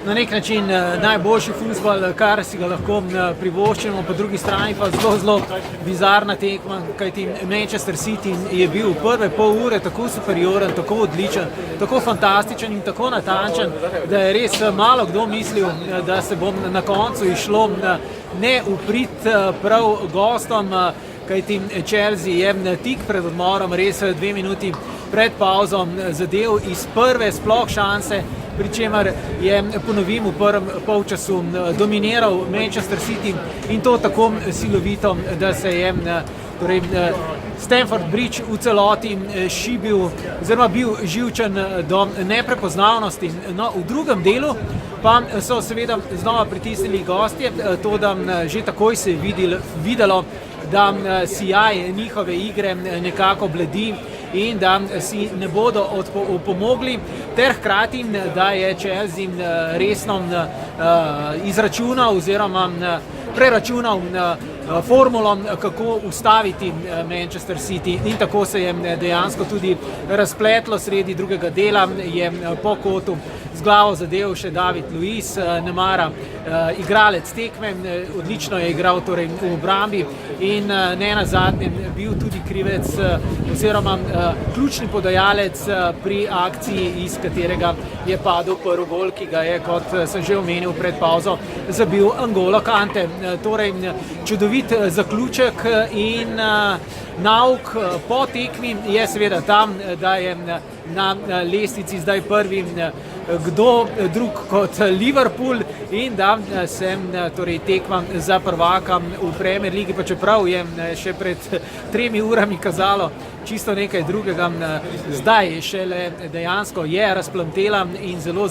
na nek način najboljši fuzbol, kar si ga lahko privoščimo, po drugi strani pa zelo bizarna tekma, kajti Manchester City je bil v prve pol ure tako superioren, tako odličen, tako fantastičen in tako natančen, da je res malo kdo mislil, da se bo na koncu išlo ne v prid prav gostom, kajti Chelsea je tik pred odmorom, res 2 minuti pred pauzo zadev iz prve sploh šanse, pri čemer je, ponovim, v prvem polčasu dominiral Manchester City in to tako silovito, da se je Stamford Bridge v celoti šibil oziroma bil živčen do neprepoznavnosti. No, v drugem delu pa so seveda znova pritisnili gostje, to da že takoj se je videlo, da sijaj njihove igre nekako bledi in da si ne bodo opomogli, ter hkrati, da je Chelsea resno izračunal oziroma preračunal formulo, kako ustaviti Manchester City, in tako se je dejansko tudi razpletlo. Sredi drugega dela je po kotu z glavo zadev še David Luiz, nemara igralec tekme, odlično je igral torej v obrambi in ne nazadnje bil tudi krivec oziroma ključni podajalec pri akciji, iz katerega je padel prvi gol, ki ga je, kot sem že omenil pred pauzo, zabil N'Golo Kante. Torej čudovit zaključek in nauk po tekmi je seveda tam, da je na lestvici zdaj prvi kdo drug kot Liverpool in da se torej tekma za prvaka v Premier Ligi, pa čeprav je še pred 3 urami kazalo čisto nekaj drugega, zdaj šele dejansko je razplamtela in zelo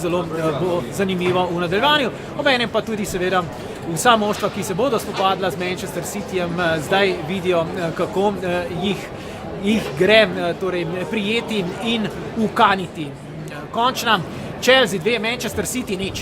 bo zanimivo v nadaljevanju. Obenem pa tudi seveda vsa moštva, ki se bodo spopadla z Manchester Cityjem, zdaj vidijo, kako jih gre torej prijeti in ukaniti. Končna Chelsea 2, Manchester City 0.